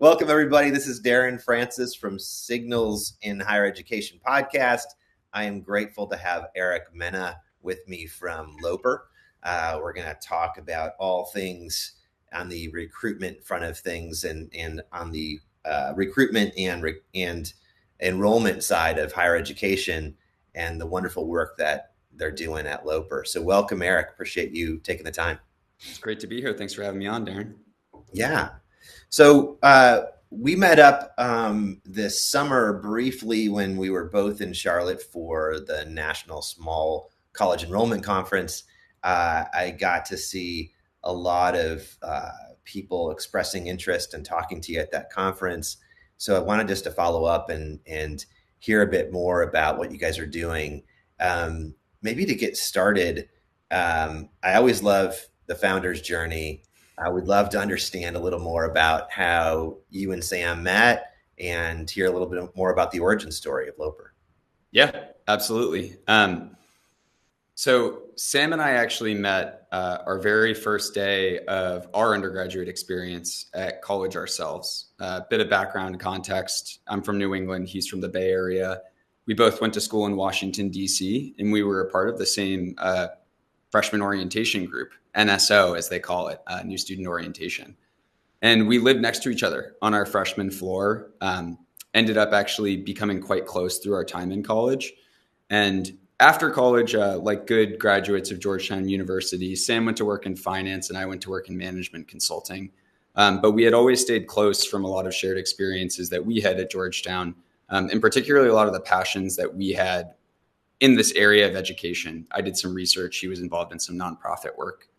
Welcome, everybody. This is Darin Francis from Signals in Higher Education podcast. I am grateful to have Eric Menna with me from Loper. We're going to talk about all things on the recruitment front of things and on the recruitment and enrollment side of higher education and the wonderful work that they're doing at Loper. So welcome, Eric. Appreciate you taking the time. It's great to be here. Thanks for having me on, Darin. Yeah. So we met up this summer briefly when we were both in Charlotte for the National Small College Enrollment Conference. I got to see a lot of people expressing interest and talking to you at that conference. So I wanted just to follow up and hear a bit more about what you guys are doing. Maybe to get started, I always love the founder's journey. I would love to understand a little more about how you and Sam met and hear a little bit more about the origin story of Loper. Yeah, absolutely. So Sam and I actually met our very first day of our undergraduate experience at college ourselves. A bit of background context. I'm from New England. He's from the Bay Area. We both went to school in Washington, D.C., and we were a part of the same freshman orientation group, NSO, as they call it, New Student Orientation. And we lived next to each other on our freshman floor, ended up actually becoming quite close through our time in college. And after college, like good graduates of Georgetown University, Sam went to work in finance and I went to work in management consulting. But we had always stayed close from a lot of shared experiences that we had at Georgetown, and particularly a lot of the passions that we had in this area of education. I did some research. He was involved in some nonprofit work.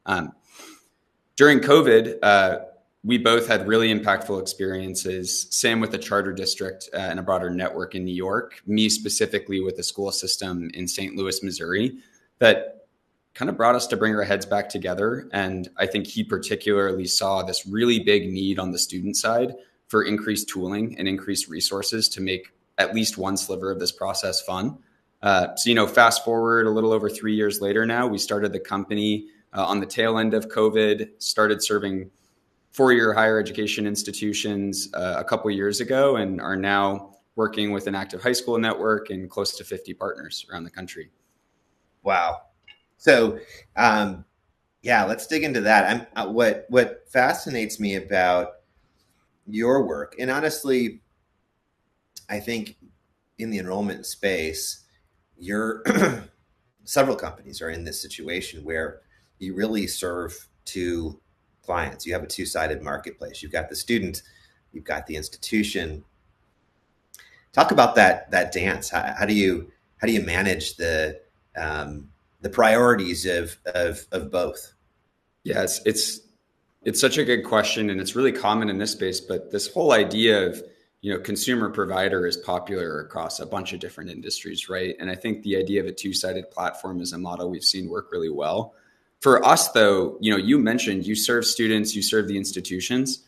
During COVID, we both had really impactful experiences. Sam with the charter district and a broader network in New York, me specifically with the school system in St. Louis, Missouri, that kind of brought us to bring our heads back together. And I think he particularly saw this really big need on the student side for increased tooling and increased resources to make at least one sliver of this process fun. So, fast forward a little over 3 years later now, we started the company on the tail end of COVID, started serving four-year higher education institutions a couple of years ago, and are now working with an active high school network and close to 50 partners around the country. Wow. So, let's dig into that. What fascinates me about your work, and honestly, I think in the enrollment space, several companies are in this situation where you really serve two clients. You have a two-sided marketplace. You've got the student, you've got the institution. Talk about that dance. How do you manage the priorities of both? Yes, it's such a good question, and it's really common in this space. But this whole idea of consumer provider is popular across a bunch of different industries, right? And I think the idea of a two-sided platform is a model we've seen work really well. For us, though, you mentioned you serve students, you serve the institutions.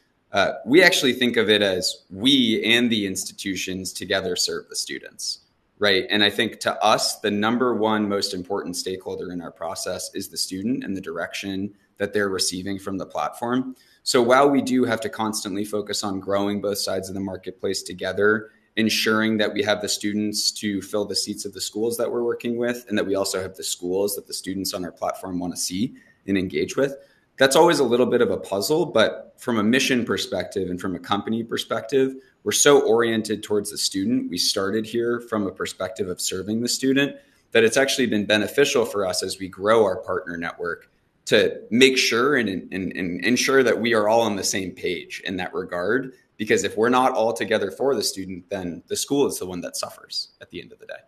We actually think of it as we and the institutions together serve the students, right? And I think to us, the number one most important stakeholder in our process is the student and the direction that they're receiving from the platform. So while we do have to constantly focus on growing both sides of the marketplace together, ensuring that we have the students to fill the seats of the schools that we're working with, and that we also have the schools that the students on our platform want to see and engage with, that's always a little bit of a puzzle. But from a mission perspective and from a company perspective, we're so oriented towards the student. We started here from a perspective of serving the student that it's actually been beneficial for us as we grow our partner network to make sure and ensure that we are all on the same page in that regard. Because if we're not all together for the student, then the school is the one that suffers at the end of the day.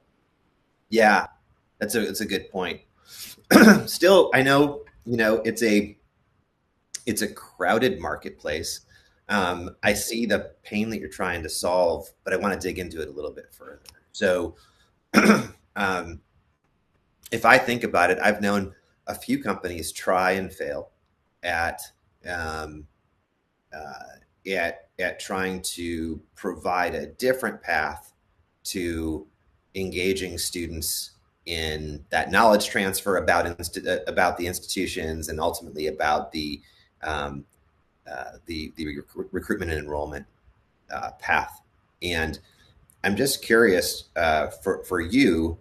Yeah, that's a good point. Still, I know, it's a crowded marketplace. I see the pain that you're trying to solve, but I want to dig into it a little bit further. So if I think about it, I've known a few companies try and fail at trying to provide a different path to engaging students in that knowledge transfer about the institutions and ultimately about the recruitment and enrollment. path. And I'm just curious for you,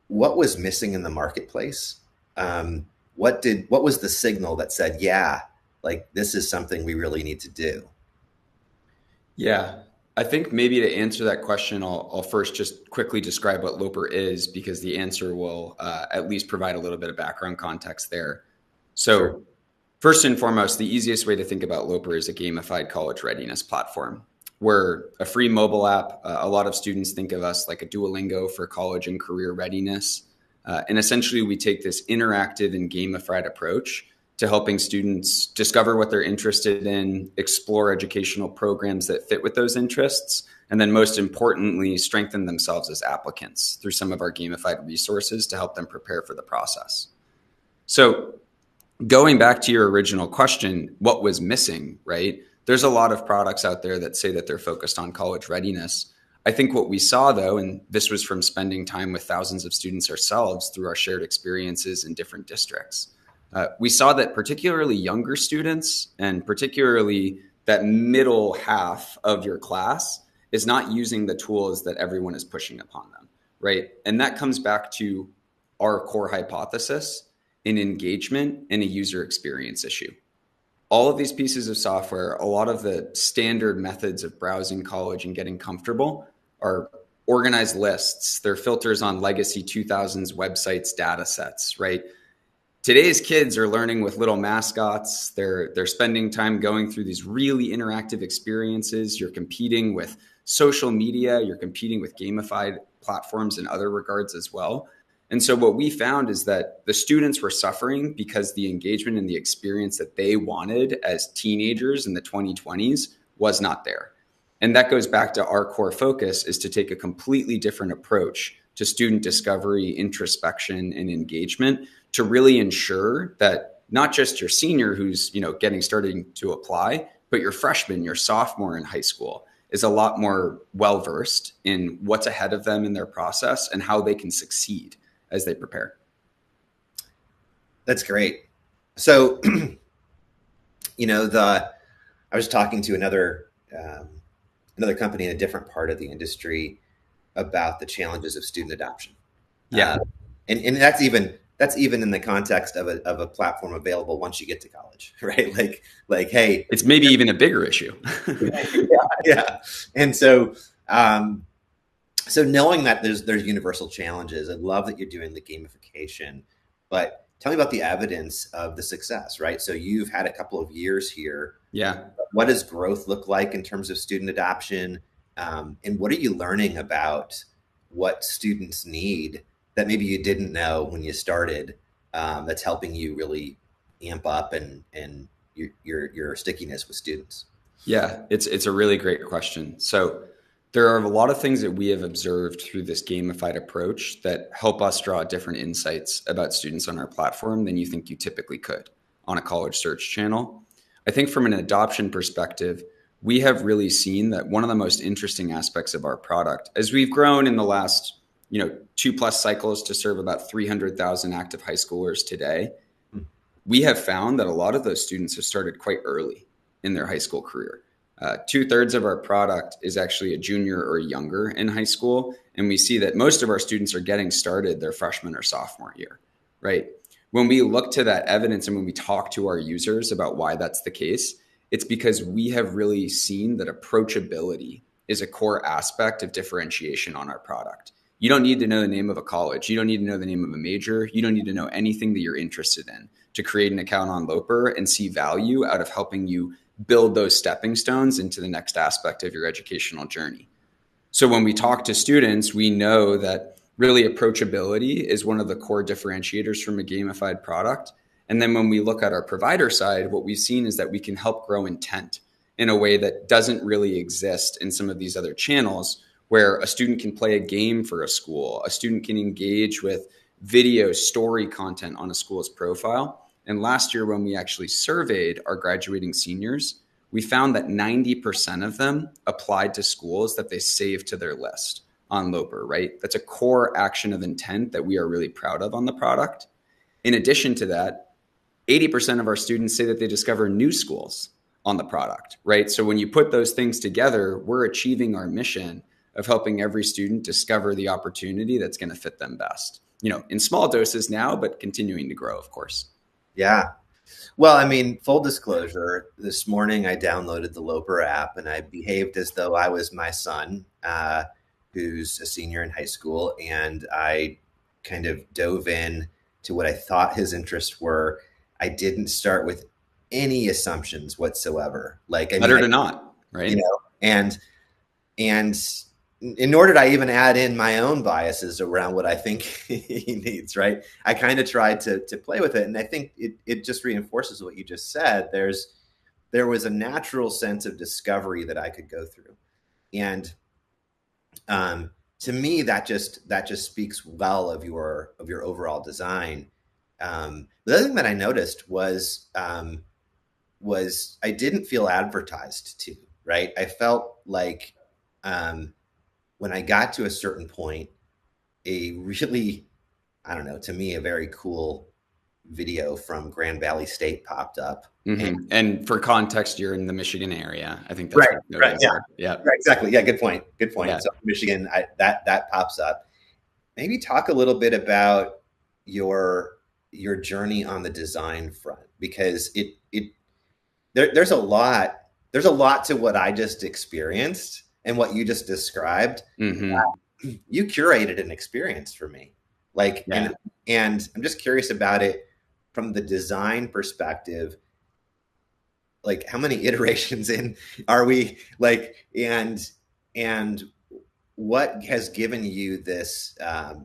what was missing in the marketplace? What was the signal that said, yeah, like this is something we really need to do? Yeah, I think maybe to answer that question, I'll first just quickly describe what Loper is, because the answer will at least provide a little bit of background context there. Sure. So, first and foremost, the easiest way to think about Loper is a gamified college readiness platform. We're a free mobile app. A lot of students think of us like a Duolingo for college and career readiness. And essentially, we take this interactive and gamified approach to helping students discover what they're interested in, explore educational programs that fit with those interests, and then most importantly, strengthen themselves as applicants through some of our gamified resources to help them prepare for the process. So going back to your original question, what was missing, right? There's a lot of products out there that say that they're focused on college readiness. I think what we saw, though, and this was from spending time with thousands of students ourselves through our shared experiences in different districts, we saw that particularly younger students, and particularly that middle half of your class, is not using the tools that everyone is pushing upon them, right? And that comes back to our core hypothesis in engagement and a user experience issue. All of these pieces of software, a lot of the standard methods of browsing college and getting comfortable are organized lists. They're filters on legacy 2000s websites, data sets, right? Today's kids are learning with little mascots. They're spending time going through these really interactive experiences. You're competing with social media. You're competing with gamified platforms in other regards as well. And so what we found is that the students were suffering because the engagement and the experience that they wanted as teenagers in the 2020s was not there. And that goes back to our core focus, is to take a completely different approach to student discovery, introspection, and engagement to really ensure that not just your senior who's, getting started to apply, but your freshman, your sophomore in high school is a lot more well-versed in what's ahead of them in their process and how they can succeed as they prepare. That's great. So, I was talking to another company in a different part of the industry about the challenges of student adoption. Yeah. And that's even in the context of a platform available once you get to college, right? Like, hey, it's maybe even a bigger issue. yeah. And so knowing that there's universal challenges, I love that you're doing the gamification, but tell me about the evidence of the success, right? So you've had a couple of years here. Yeah. What does growth look like in terms of student adoption? And what are you learning about what students need that maybe you didn't know when you started, that's helping you really amp up and your stickiness with students? Yeah, it's a really great question. So there are a lot of things that we have observed through this gamified approach that help us draw different insights about students on our platform than you think you typically could on a college search channel. I think from an adoption perspective, we have really seen that one of the most interesting aspects of our product, as we've grown in the last 2+ cycles to serve about 300,000 active high schoolers today, we have found that a lot of those students have started quite early in their high school career. 2/3 of our product is actually a junior or younger in high school. And we see that most of our students are getting started their freshman or sophomore year, right? When we look to that evidence and when we talk to our users about why that's the case, it's because we have really seen that approachability is a core aspect of differentiation on our product. You don't need to know the name of a college. You don't need to know the name of a major. You don't need to know anything that you're interested in to create an account on Loper and see value out of helping you build those stepping stones into the next aspect of your educational journey. So when we talk to students, we know that really approachability is one of the core differentiators from a gamified product. And then when we look at our provider side, what we've seen is that we can help grow intent in a way that doesn't really exist in some of these other channels, where a student can play a game for a school, a student can engage with video story content on a school's profile. And last year, when we actually surveyed our graduating seniors, we found that 90% of them applied to schools that they saved to their list on Loper, right? That's a core action of intent that we are really proud of on the product. In addition to that, 80% of our students say that they discover new schools on the product, right? So when you put those things together, we're achieving our mission of helping every student discover the opportunity that's going to fit them best, in small doses now, but continuing to grow, of course. Yeah. Well, I mean, full disclosure, this morning I downloaded the Loper app and I behaved as though I was my son, who's a senior in high school. And I kind of dove in to what I thought his interests were. I didn't start with any assumptions whatsoever. Like, I mean, Better to not, right? And and nor did I even add in my own biases around what I think he needs, right? I kind of tried to play with it. And I think it just reinforces what you just said. There was a natural sense of discovery that I could go through. And to me, that just speaks well of your overall design. The other thing that I noticed was I didn't feel advertised to, right? I felt like when I got to a certain point, a really, I don't know, to me, a very cool video from Grand Valley State popped up. Mm-hmm. And for context, you're in the Michigan area. I think that's right. Yeah. Yeah. Right, exactly. Yeah. Good point. Yeah. So Michigan, that pops up. Maybe talk a little bit about your journey on the design front, because there's a lot to what I just experienced and what you just described. Mm-hmm. You curated an experience for me, like, yeah. and I'm just curious about it from the design perspective. Like, how many iterations in are we, like, and what has given you this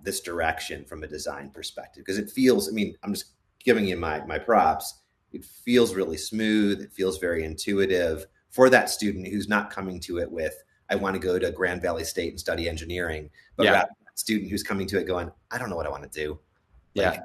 this direction from a design perspective? Because it feels, I mean, I'm just giving you my props. It feels really smooth. It feels very intuitive for that student who's not coming to it with, I want to go to Grand Valley State and study engineering, but rather that student who's coming to it going, I don't know what I want to do. Like,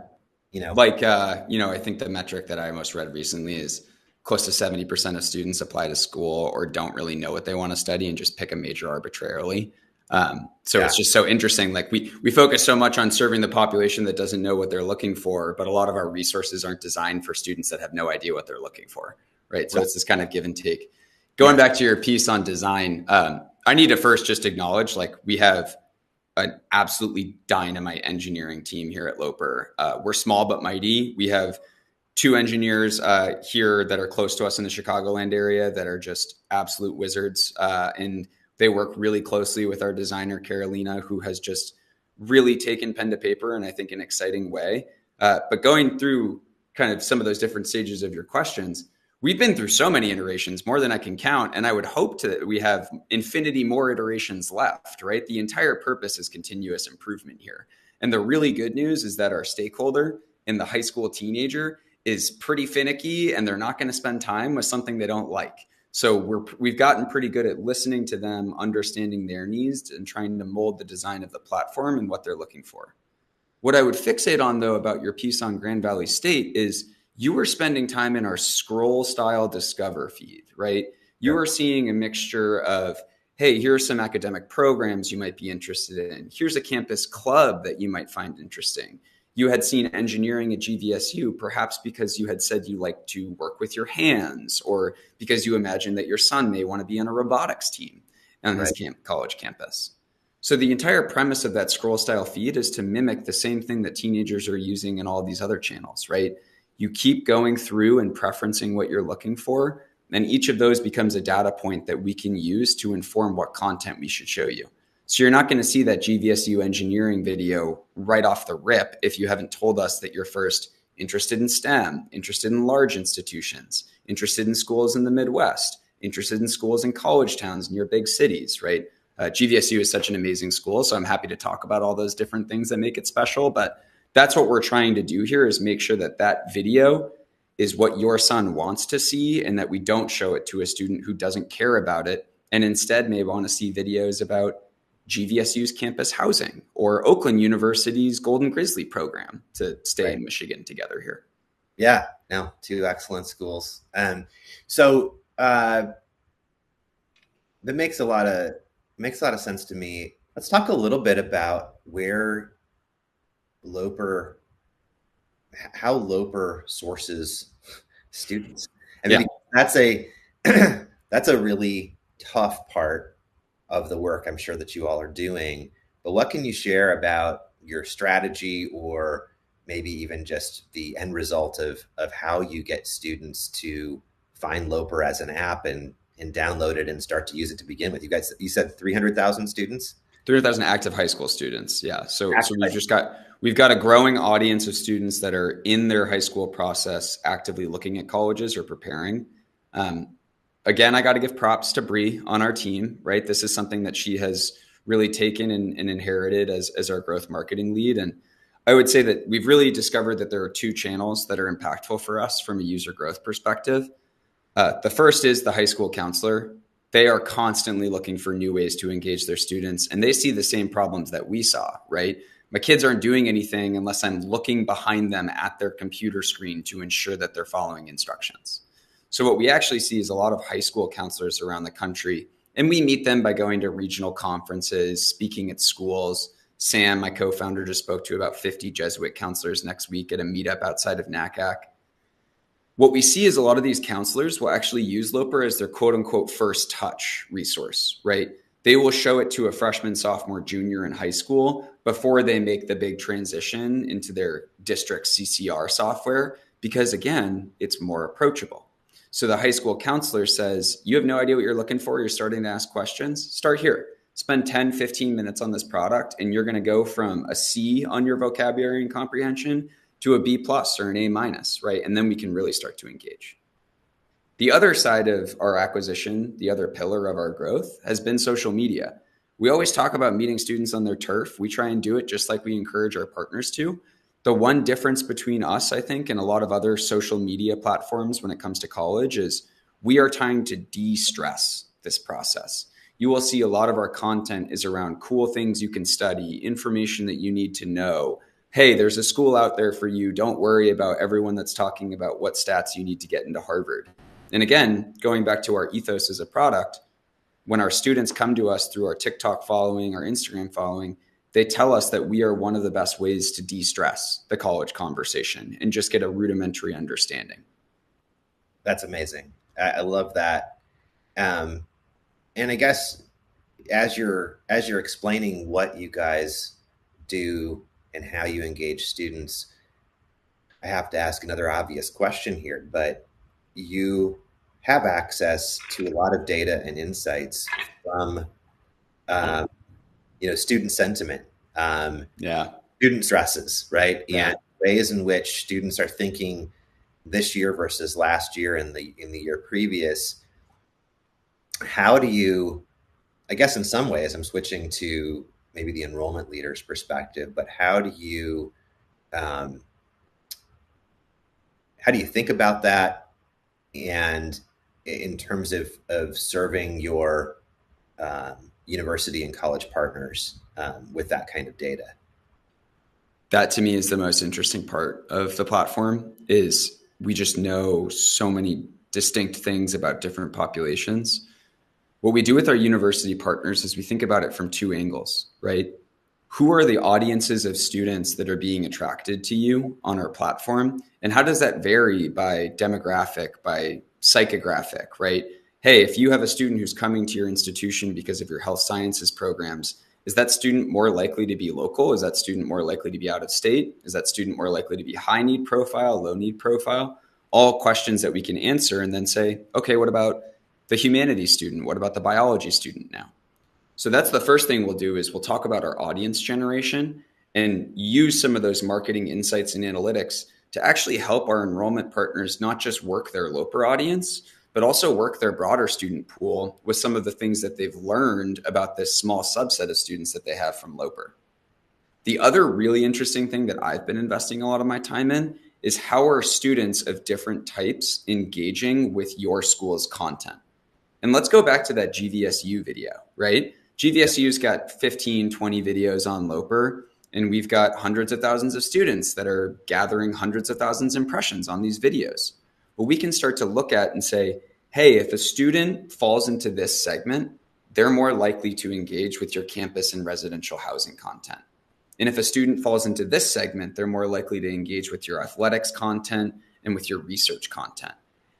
I think the metric that I most read recently is close to 70% of students apply to school or don't really know what they want to study and just pick a major arbitrarily. It's just so interesting. Like we focus so much on serving the population that doesn't know what they're looking for, but a lot of our resources aren't designed for students that have no idea what they're looking for. Right. So it's this kind of give and take. Going back to your piece on design, I need to first just acknowledge, like, we have an absolutely dynamite engineering team here at Loper. We're small but mighty. We have 2 engineers here that are close to us in the Chicagoland area that are just absolute wizards. And they work really closely with our designer, Carolina, who has just really taken pen to paper in, I think, an exciting way. But going through kind of some of those different stages of your questions, we've been through so many iterations, more than I can count. And I would hope we have infinity more iterations left, right? The entire purpose is continuous improvement here. And the really good news is that our stakeholder in the high school teenager is pretty finicky, and they're not going to spend time with something they don't like. So we've gotten pretty good at listening to them, understanding their needs, and trying to mold the design of the platform and what they're looking for. What I would fixate on, though, about your piece on Grand Valley State is you were spending time in our scroll style discover feed, right? You are seeing a mixture of, hey, here are some academic programs you might be interested in. Here's a campus club that you might find interesting. You had seen engineering at GVSU, perhaps because you had said you like to work with your hands, or because you imagined that your son may want to be on a robotics team on his college campus. So the entire premise of that scroll style feed is to mimic the same thing that teenagers are using in all these other channels, right? You keep going through and preferencing what you're looking for, and each of those becomes a data point that we can use to inform what content we should show you. So you're not going to see that GVSU engineering video right off the rip if you haven't told us that you're first interested in STEM, interested in large institutions, interested in schools in the Midwest, interested in schools in college towns near big cities, right? GVSU is such an amazing school, so I'm happy to talk about all those different things that make it special, but that's what we're trying to do here, is make sure that that video is what your son wants to see, and that we don't show it to a student who doesn't care about it and instead may want to see videos about GVSU's campus housing or Oakland University's Golden Grizzly program, to stay in Michigan together here. Yeah, no, 2 excellent schools. So that makes a lot of sense to me. Let's talk a little bit about how Loper sources students. I mean, that's a That's a really tough part of the work I'm sure that you all are doing. But what can you share about your strategy, or maybe even just the end result of how you get students to find Loper as an app and download it and start to use it to begin with? You said 300,000 students? 300,000 active high school students. Yeah. So we've got a growing audience of students that are in their high school process, actively looking at colleges or preparing. Again, I got to give props to Bree on our team, right? This is something that she has really taken and inherited as our growth marketing lead. And I would say that we've really discovered that there are two channels that are impactful for us from a user growth perspective. The first is the high school counselor. They are constantly looking for new ways to engage their students, and they see the same problems that we saw, right? My kids aren't doing anything unless I'm looking behind them at their computer screen to ensure that they're following instructions. So what we actually see is a lot of high school counselors around the country, and we meet them by going to regional conferences, speaking at schools. Sam, my co-founder, just spoke to about 50 Jesuit counselors next week at a meetup outside of NACAC. What we see is a lot of these counselors will actually use Loper as their quote unquote first touch resource, right? They will show it to a freshman, sophomore, junior in high school before they make the big transition into their district CCR software, because again, it's more approachable. So the high school counselor says, you have no idea what you're looking for. You're starting to ask questions. Start here. Spend 10, 15 minutes on this product, and you're going to go from a C on your vocabulary and comprehension to a B plus or an A minus, right? And then we can really start to engage. The other side of our acquisition, the other pillar of our growth, has been social media. We always talk about meeting students on their turf. We try and do it just like we encourage our partners to. The one difference between us, I think, and a lot of other social media platforms when it comes to college is we are trying to de-stress this process. You will see a lot of our content is around cool things you can study, information that you need to know. Hey, there's a school out there for you. Don't worry about everyone that's talking about what stats you need to get into Harvard. And again, going back to our ethos as a product, when our students come to us through our TikTok following, our Instagram following, they tell us that we are one of the best ways to de-stress the college conversation and just get a rudimentary understanding. That's amazing. I love that. And I guess as you're explaining what you guys do and how you engage students, I have to ask another obvious question here, but you have access to a lot of data and insights from, student sentiment, student stresses, right? Yeah. And ways in which students are thinking this year versus last year and the year previous. How do you, I guess in some ways I'm switching to maybe the enrollment leader's perspective, but how do you think about that, and in terms of serving your university and college partners with that kind of data? That to me is the most interesting part of the platform, is we just know so many distinct things about different populations. What we do with our university partners is we think about it from two angles, right? Who are the audiences of students that are being attracted to you on our platform? And how does that vary by demographic, by psychographic, right? Hey, if you have a student who's coming to your institution because of your health sciences programs, is that student more likely to be local? Is that student more likely to be out of state? Is that student more likely to be high need profile, low need profile? All questions that we can answer and then say, okay, what about the humanities student? What about the biology student now? So that's the first thing we'll do, is we'll talk about our audience generation and use some of those marketing insights and analytics to actually help our enrollment partners not just work their Loper audience, but also work their broader student pool with some of the things that they've learned about this small subset of students that they have from Loper. The other really interesting thing that I've been investing a lot of my time in is how are students of different types engaging with your school's content? And let's go back to that GVSU video, right? GVSU's got 15, 20 videos on Loper, and we've got hundreds of thousands of students that are gathering hundreds of thousands of impressions on these videos. Well, we can start to look at and say, hey, if a student falls into this segment, they're more likely to engage with your campus and residential housing content. And if a student falls into this segment, they're more likely to engage with your athletics content and with your research content.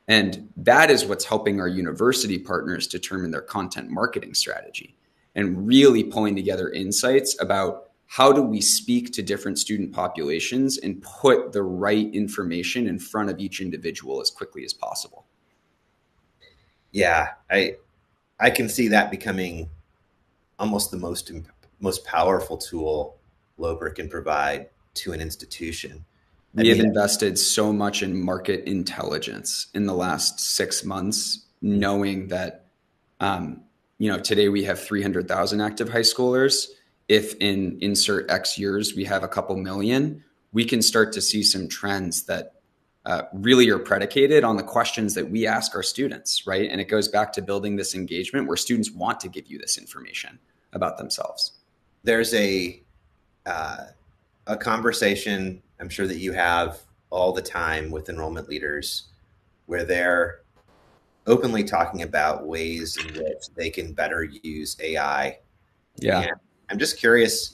And that is what's helping our university partners determine their content marketing strategy and really pulling together insights about how do we speak to different student populations and put the right information in front of each individual as quickly as possible. Yeah, I can see that becoming almost the most powerful tool Loper can provide to an institution. I We have mean, invested so much in market intelligence in the last 6 months, knowing that today we have 300,000 active high schoolers. If in insert X years we have a couple million, we can start to see some trends that really are predicated on the questions that we ask our students, right? And it goes back to building this engagement where students want to give you this information about themselves. there's uh, a conversation I'm sure that you have all the time with enrollment leaders where they're openly talking about ways in which they can better use AI. Yeah. And I'm just curious,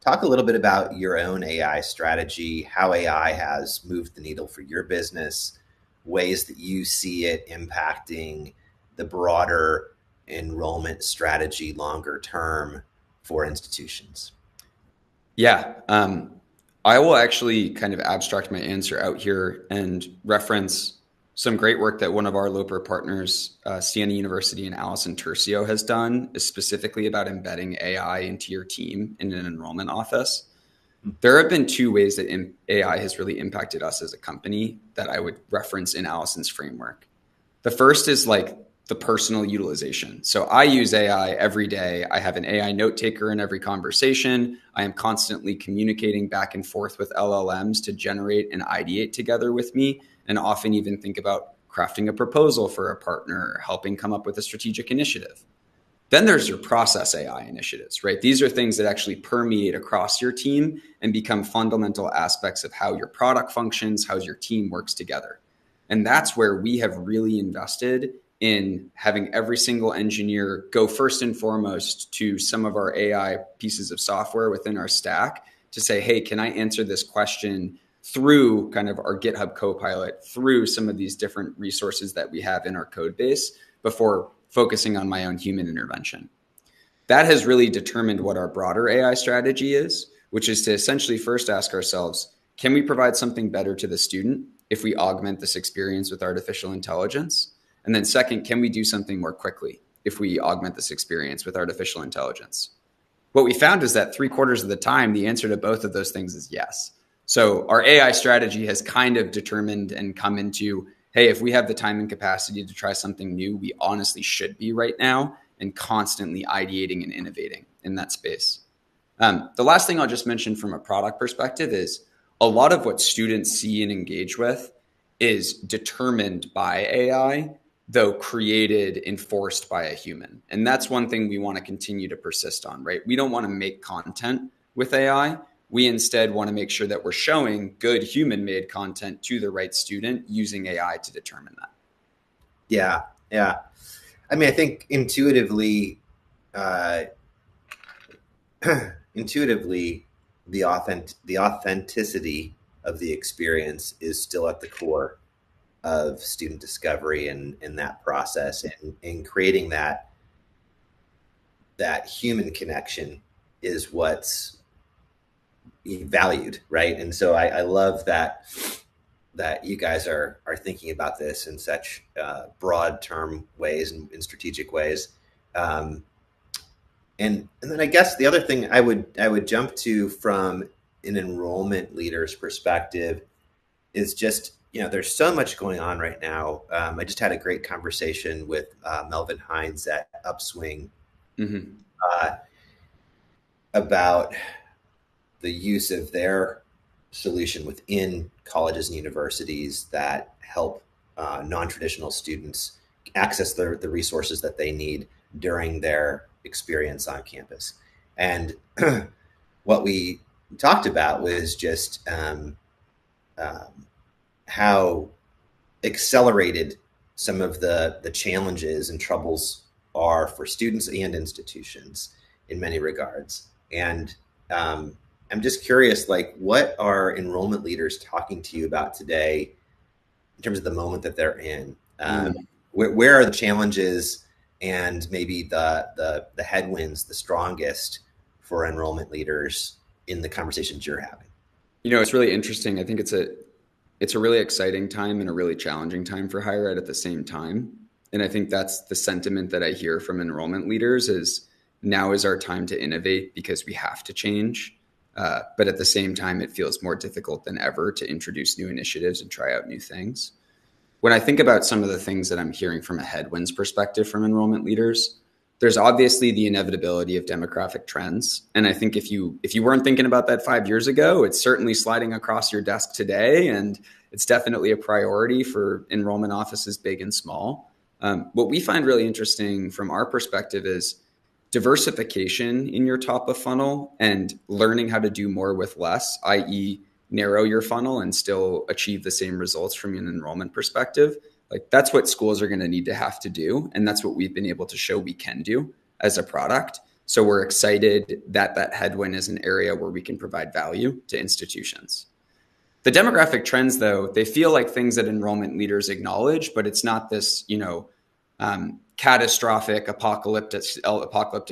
talk a little bit about your own AI strategy, how AI has moved the needle for your business, ways that you see it impacting the broader enrollment strategy longer term for institutions. Yeah. I will actually kind of abstract my answer out here and reference some great work that one of our Loper partners, Siena University and Allison Tercio, has done, is specifically about embedding AI into your team in an enrollment office. There have been two ways that AI has really impacted us as a company that I would reference in Allison's framework. The first is like the personal utilization. So I use AI every day. I have an AI note taker in every conversation. I am constantly communicating back and forth with LLMs to generate and ideate together with me, and often even think about crafting a proposal for a partner, helping come up with a strategic initiative. Then there's your process AI initiatives, right? These are things that actually permeate across your team and become fundamental aspects of how your product functions, how your team works together. And that's where we have really invested in having every single engineer go first and foremost to some of our AI pieces of software within our stack to say, hey, can I answer this question through kind of our GitHub Copilot, through some of these different resources that we have in our code base before focusing on my own human intervention. That has really determined what our broader AI strategy is, which is to essentially first ask ourselves, can we provide something better to the student if we augment this experience with artificial intelligence? And then second, can we do something more quickly if we augment this experience with artificial intelligence? What we found is that 3/4 of the time, the answer to both of those things is yes. So our AI strategy has kind of determined and come into, hey, if we have the time and capacity to try something new, we honestly should be right now and constantly ideating and innovating in that space. The last thing I'll just mention from a product perspective is a lot of what students see and engage with is determined by AI, though created, enforced by a human. And that's one thing we want to continue to persist on, right? We don't want to make content with AI. We instead want to make sure that we're showing good human-made content to the right student using AI to determine that. Yeah, yeah. I mean, I think intuitively, intuitively, the authenticity of the experience is still at the core of student discovery and in that process, and in creating that human connection is what's valued, right? And so I love that you guys are thinking about this in such broad term ways and in strategic ways. And then I guess the other thing I would jump to from an enrollment leader's perspective is just, there's so much going on right now. I just had a great conversation with Melvin Hines at Upswing about the use of their solution within colleges and universities that help non-traditional students access the resources that they need during their experience on campus. And what we talked about was just how accelerated some of the challenges and troubles are for students and institutions in many regards. And I'm just curious, like, what are enrollment leaders talking to you about today in terms of the moment that they're in. Mm. Where are the challenges and maybe the headwinds the strongest for enrollment leaders in the conversations you're having? It's really interesting. I think it's a really exciting time and a really challenging time for higher ed at the same time. And I think that's the sentiment that I hear from enrollment leaders is now is our time to innovate because we have to change. But at the same time, it feels more difficult than ever to introduce new initiatives and try out new things. When I think about some of the things that I'm hearing from a headwinds perspective from enrollment leaders, there's obviously the inevitability of demographic trends. And I think if you weren't thinking about that 5 years ago, it's certainly sliding across your desk today. And it's definitely a priority for enrollment offices, big and small. What we find really interesting from our perspective is diversification in your top of funnel and learning how to do more with less, i.e., narrow your funnel and still achieve the same results from an enrollment perspective. Like that's what schools are going to need to have to do. And that's what we've been able to show we can do as a product. So we're excited that that headwind is an area where we can provide value to institutions. The demographic trends, though, they feel like things that enrollment leaders acknowledge, but it's not this, catastrophic apocalyptic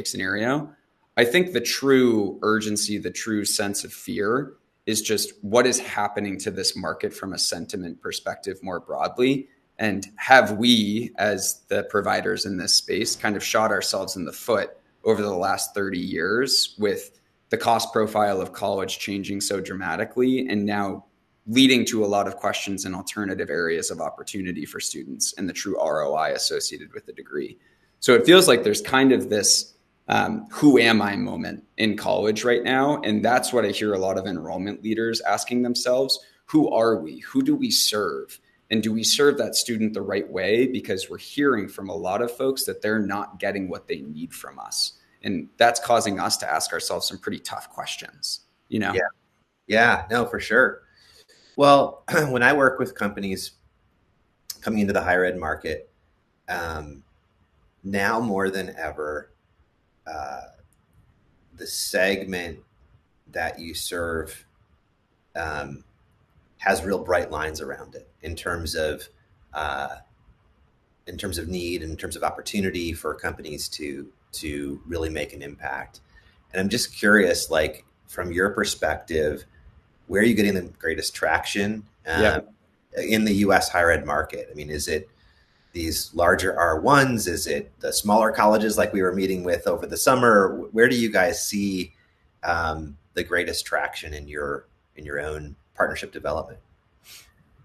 scenario. I think the true urgency, the true sense of fear is just what is happening to this market from a sentiment perspective more broadly. And have we, as the providers in this space, kind of shot ourselves in the foot over the last 30 years with the cost profile of college changing so dramatically and now leading to a lot of questions and alternative areas of opportunity for students and the true ROI associated with the degree. So it feels like there's kind of this who am I moment in college right now. And that's what I hear a lot of enrollment leaders asking themselves. Who are we? Who do we serve? And do we serve that student the right way? Because we're hearing from a lot of folks that they're not getting what they need from us. And that's causing us to ask ourselves some pretty tough questions, Yeah. Yeah, no, for sure. Well, when I work with companies coming into the higher ed market, now more than ever, the segment that you serve has real bright lines around it in terms of need, in terms of opportunity for companies to really make an impact. And I'm just curious, like from your perspective, where are you getting the greatest traction Yeah. in the U.S. higher ed market? I mean, is it these larger R1s? Is it the smaller colleges like we were meeting with over the summer? Where do you guys see the greatest traction in your own partnership development?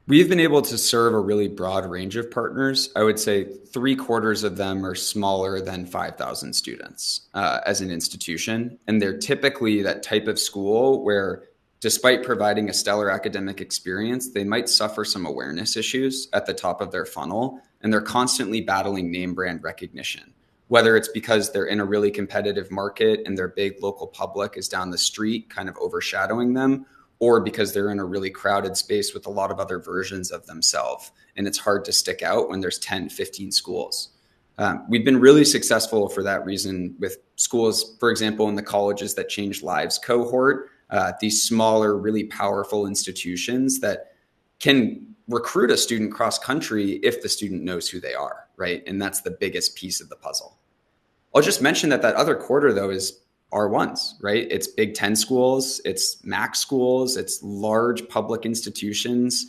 We've been able to serve a really broad range of partners. I would say 3/4 of them are smaller than 5,000 students as an institution. And they're typically that type of school where, despite providing a stellar academic experience, they might suffer some awareness issues at the top of their funnel. And they're constantly battling name brand recognition, whether it's because they're in a really competitive market and their big local public is down the street kind of overshadowing them, or because they're in a really crowded space with a lot of other versions of themselves. And it's hard to stick out when there's 10, 15 schools. We've been really successful for that reason with schools, for example, in the colleges that change lives cohort, these smaller, really powerful institutions that can recruit a student cross country if the student knows who they are, right? And that's the biggest piece of the puzzle. I'll just mention that other quarter, though, is R1s, right? It's Big Ten schools, it's MAC schools, it's large public institutions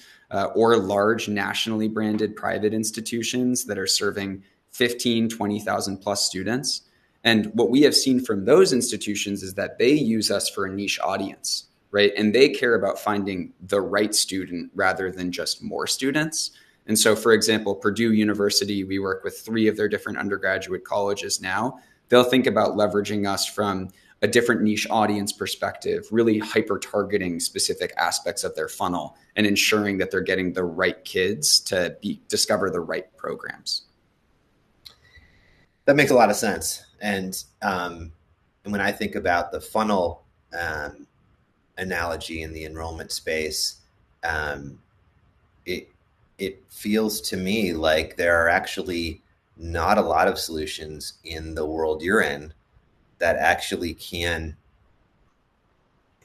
or large nationally branded private institutions that are serving 15, 20,000 plus students. And what we have seen from those institutions is that they use us for a niche audience, right? And they care about finding the right student rather than just more students. And so, for example, Purdue University, we work with 3 of their different undergraduate colleges now. They'll think about leveraging us from a different niche audience perspective, really hyper targeting specific aspects of their funnel and ensuring that they're getting the right kids to discover the right programs. That makes a lot of sense. And when I think about the funnel analogy in the enrollment space, it feels to me like there are actually not a lot of solutions in the world you're in that actually can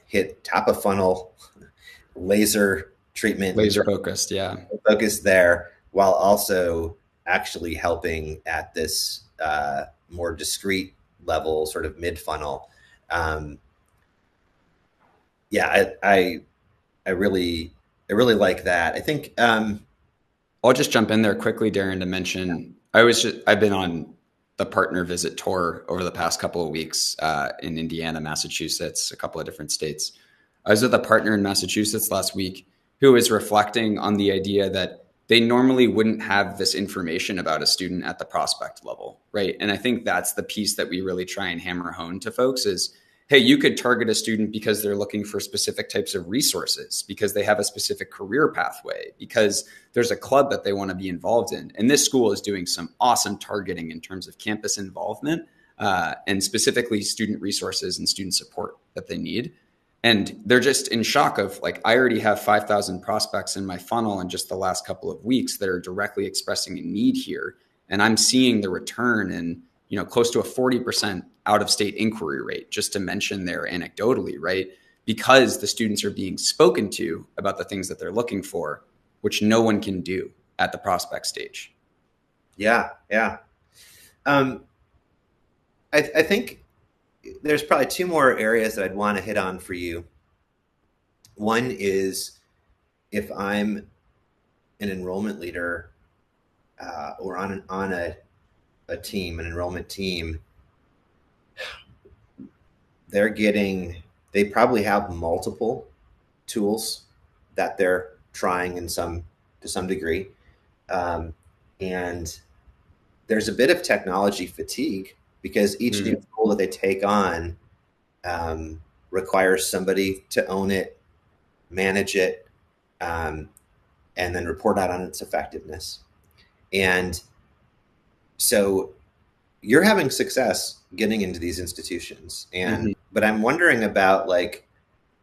hit top of funnel, laser treatment and Laser focused. Yeah. focus there, while also actually helping at this more discrete level, sort of mid funnel. Um, yeah, I really like that. I think I'll just jump in there quickly, Darin, to mention I've been on the partner visit tour over the past couple of weeks in Indiana, Massachusetts, a couple of different states. I was with a partner in Massachusetts last week who was reflecting on the idea that they normally wouldn't have this information about a student at the prospect level, right? And I think that's the piece that we really try and hammer home to folks is, hey, you could target a student because they're looking for specific types of resources, because they have a specific career pathway, because there's a club that they want to be involved in. And this school is doing some awesome targeting in terms of campus involvement and specifically student resources and student support that they need. And they're just in shock of like, I already have 5,000 prospects in my funnel in just the last couple of weeks that are directly expressing a need here. And I'm seeing the return in, close to a 40% out of state inquiry rate, just to mention there anecdotally, right? Because the students are being spoken to about the things that they're looking for, which no one can do at the prospect stage. Yeah, yeah. I think there's probably two more areas that I'd want to hit on for you. One is if I'm an enrollment leader or on a team, an enrollment team, they probably have multiple tools that they're trying to some degree. And there's a bit of technology fatigue because each new tool that they take on requires somebody to own it, manage it, and then report out on its effectiveness. And so you're having success getting into these institutions. But I'm wondering about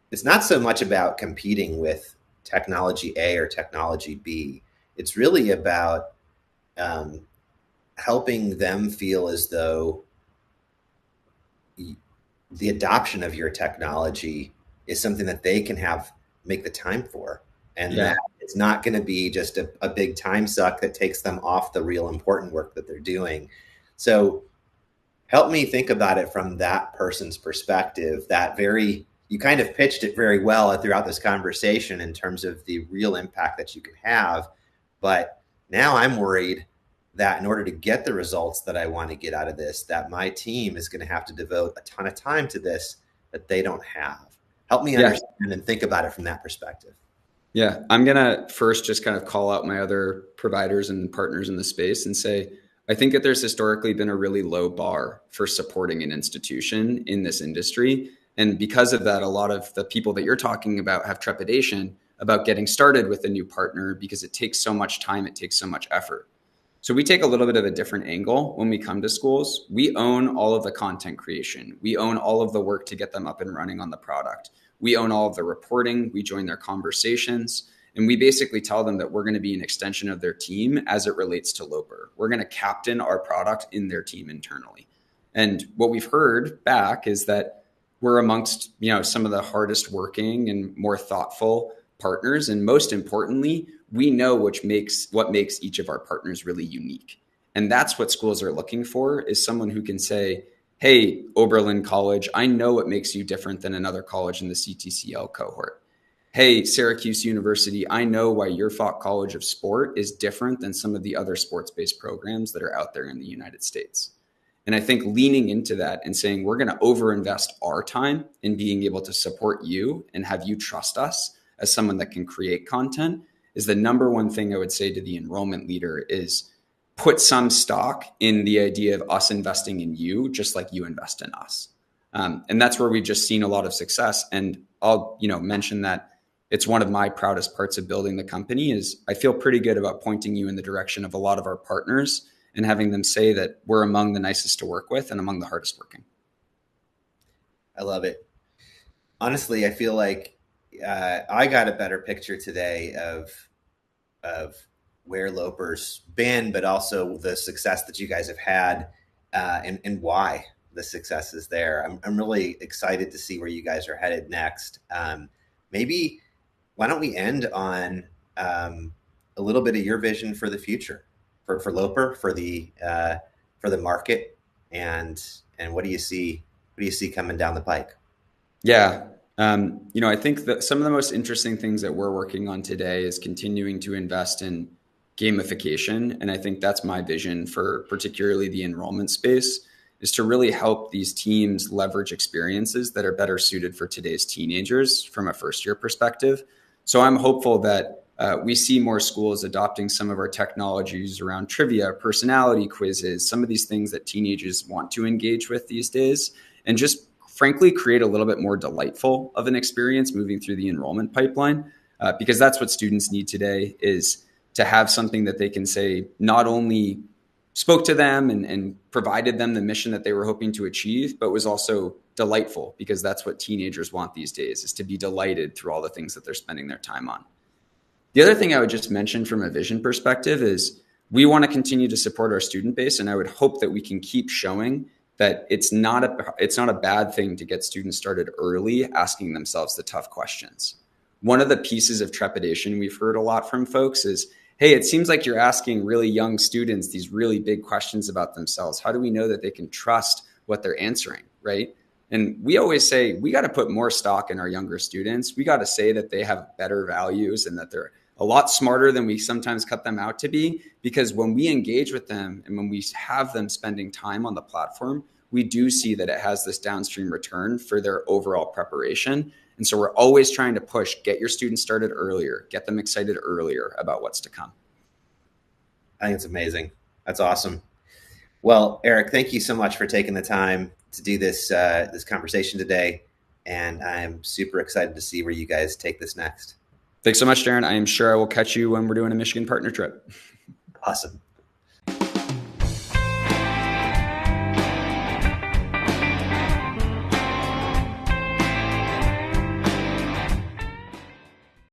it's not so much about competing with technology A or technology B. It's really about helping them feel as though the adoption of your technology is something that they can make the time for. And that it's not going to be just a big time suck that takes them off the real important work that they're doing. So help me think about it from that person's perspective. You kind of pitched it very well throughout this conversation in terms of the real impact that you can have. But now I'm worried that in order to get the results that I want to get out of this, that my team is going to have to devote a ton of time to this that they don't have. Help me understand and think about it from that perspective. Yeah, I'm going to first just kind of call out my other providers and partners in the space and say, I think that there's historically been a really low bar for supporting an institution in this industry. And because of that, a lot of the people that you're talking about have trepidation about getting started with a new partner because it takes so much time, it takes so much effort. So we take a little bit of a different angle when we come to schools. We own all of the content creation. We own all of the work to get them up and running on the product. We own all of the reporting. We join their conversations. And we basically tell them that we're going to be an extension of their team as it relates to Loper. We're going to captain our product in their team internally. And what we've heard back is that we're amongst, some of the hardest working and more thoughtful partners. And most importantly, we know what makes each of our partners really unique. And that's what schools are looking for, is someone who can say, hey, Oberlin College, I know what makes you different than another college in the CTCL cohort. Hey, Syracuse University, I know why your Falk College of Sport is different than some of the other sports-based programs that are out there in the United States. And I think leaning into that and saying, we're going to overinvest our time in being able to support you and have you trust us as someone that can create content is the number one thing I would say to the enrollment leader is put some stock in the idea of us investing in you, just like you invest in us. And that's where we've just seen a lot of success. And I'll, mention that it's one of my proudest parts of building the company is I feel pretty good about pointing you in the direction of a lot of our partners and having them say that we're among the nicest to work with and among the hardest working. I love it. Honestly, I feel like I got a better picture today of where Loper's been, but also the success that you guys have had and why the success is there. I'm really excited to see where you guys are headed next. Maybe why don't we end on a little bit of your vision for the future for Loper, for the market, and what do you see? What do you see coming down the pike? Yeah. I think that some of the most interesting things that we're working on today is continuing to invest in gamification. And I think that's my vision for particularly the enrollment space, is to really help these teams leverage experiences that are better suited for today's teenagers from a first year perspective. So I'm hopeful that we see more schools adopting some of our technologies around trivia, personality quizzes, some of these things that teenagers want to engage with these days, and just frankly create a little bit more delightful of an experience moving through the enrollment pipeline, because that's what students need today, is to have something that they can say not only spoke to them and provided them the mission that they were hoping to achieve, but was also delightful, because that's what teenagers want these days, is to be delighted through all the things that they're spending their time on. The other thing I would just mention from a vision perspective is we want to continue to support our student base, and I would hope that we can keep showing that it's not a bad thing to get students started early, asking themselves the tough questions. One of the pieces of trepidation we've heard a lot from folks is, hey, it seems like you're asking really young students these really big questions about themselves. How do we know that they can trust what they're answering, right? And we always say, we got to put more stock in our younger students. We got to say that they have better values and that they're a lot smarter than we sometimes cut them out to be, because when we engage with them and when we have them spending time on the platform, we do see that it has this downstream return for their overall preparation. And so we're always trying to push, get your students started earlier, get them excited earlier about what's to come. I think it's amazing. That's awesome. Well, Eric, thank you so much for taking the time to do this conversation today, and I'm super excited to see where you guys take this next. Thanks so much, Darin. I am sure I will catch you when we're doing a Michigan partner trip. Awesome.